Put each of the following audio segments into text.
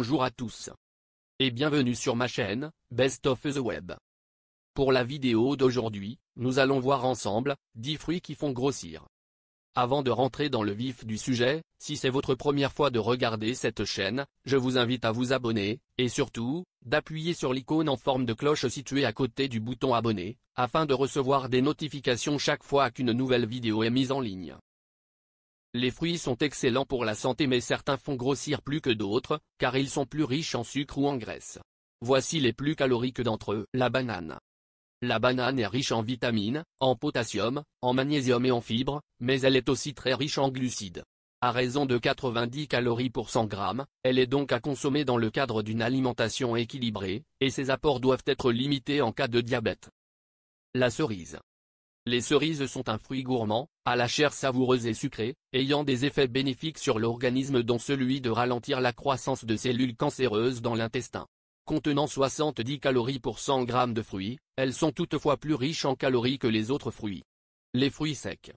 Bonjour à tous. Et bienvenue sur ma chaîne, Best of the Web. Pour la vidéo d'aujourd'hui, nous allons voir ensemble, 10 fruits qui font grossir. Avant de rentrer dans le vif du sujet, si c'est votre première fois de regarder cette chaîne, je vous invite à vous abonner, et surtout, d'appuyer sur l'icône en forme de cloche située à côté du bouton abonner, afin de recevoir des notifications chaque fois qu'une nouvelle vidéo est mise en ligne. Les fruits sont excellents pour la santé mais certains font grossir plus que d'autres, car ils sont plus riches en sucre ou en graisse. Voici les plus caloriques d'entre eux. La banane. La banane est riche en vitamines, en potassium, en magnésium et en fibres, mais elle est aussi très riche en glucides. À raison de 90 calories pour 100 grammes, elle est donc à consommer dans le cadre d'une alimentation équilibrée, et ses apports doivent être limités en cas de diabète. La cerise. Les cerises sont un fruit gourmand, à la chair savoureuse et sucrée, ayant des effets bénéfiques sur l'organisme dont celui de ralentir la croissance de cellules cancéreuses dans l'intestin. Contenant 70 calories pour 100 grammes de fruits, elles sont toutefois plus riches en calories que les autres fruits. Les fruits secs.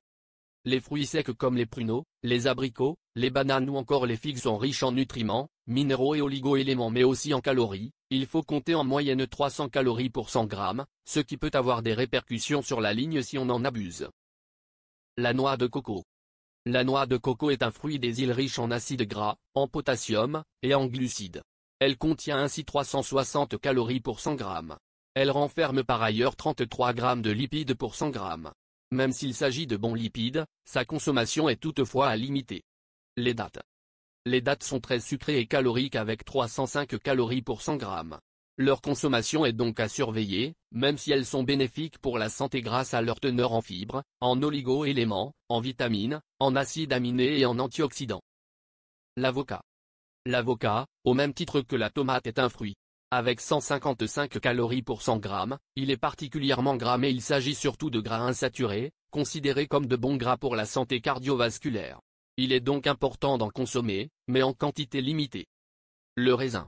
Les fruits secs comme les pruneaux, les abricots, les bananes ou encore les figues sont riches en nutriments, minéraux et oligo-éléments mais aussi en calories. Il faut compter en moyenne 300 calories pour 100 grammes, ce qui peut avoir des répercussions sur la ligne si on en abuse. La noix de coco. La noix de coco est un fruit des îles riche en acides gras, en potassium, et en glucides. Elle contient ainsi 360 calories pour 100 grammes. Elle renferme par ailleurs 33 grammes de lipides pour 100 grammes. Même s'il s'agit de bons lipides, sa consommation est toutefois à limiter. Les dattes. Les dattes sont très sucrées et caloriques avec 305 calories pour 100 grammes. Leur consommation est donc à surveiller, même si elles sont bénéfiques pour la santé grâce à leur teneur en fibres, en oligo-éléments, en vitamines, en acides aminés et en antioxydants. L'avocat. L'avocat, au même titre que la tomate est un fruit. Avec 155 calories pour 100 grammes, il est particulièrement gras mais il s'agit surtout de gras insaturés, considérés comme de bons gras pour la santé cardiovasculaire. Il est donc important d'en consommer, mais en quantité limitée. Le raisin.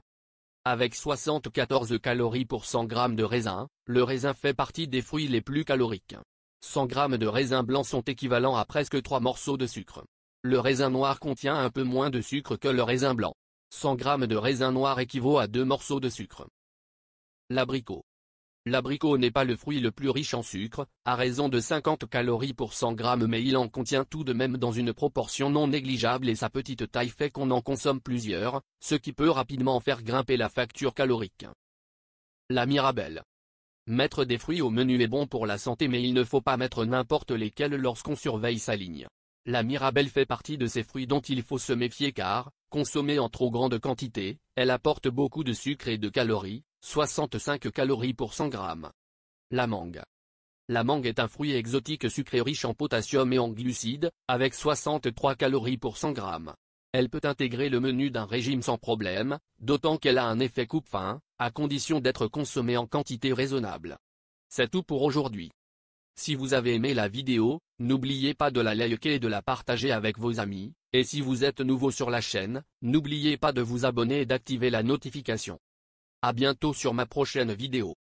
Avec 74 calories pour 100 grammes de raisin, le raisin fait partie des fruits les plus caloriques. 100 grammes de raisin blanc sont équivalents à presque 3 morceaux de sucre. Le raisin noir contient un peu moins de sucre que le raisin blanc. 100 grammes de raisin noir équivaut à 2 morceaux de sucre. L'abricot. L'abricot n'est pas le fruit le plus riche en sucre, à raison de 50 calories pour 100 grammes mais il en contient tout de même dans une proportion non négligeable et sa petite taille fait qu'on en consomme plusieurs, ce qui peut rapidement faire grimper la facture calorique. La mirabelle. Mettre des fruits au menu est bon pour la santé mais il ne faut pas mettre n'importe lesquels lorsqu'on surveille sa ligne. La mirabelle fait partie de ces fruits dont il faut se méfier car, consommée en trop grande quantité, elle apporte beaucoup de sucre et de calories, 65 calories pour 100 grammes. La mangue. La mangue est un fruit exotique sucré riche en potassium et en glucides, avec 63 calories pour 100 grammes. Elle peut intégrer le menu d'un régime sans problème, d'autant qu'elle a un effet coupe-faim, à condition d'être consommée en quantité raisonnable. C'est tout pour aujourd'hui. Si vous avez aimé la vidéo, n'oubliez pas de la liker et de la partager avec vos amis, et si vous êtes nouveau sur la chaîne, n'oubliez pas de vous abonner et d'activer la notification. À bientôt sur ma prochaine vidéo.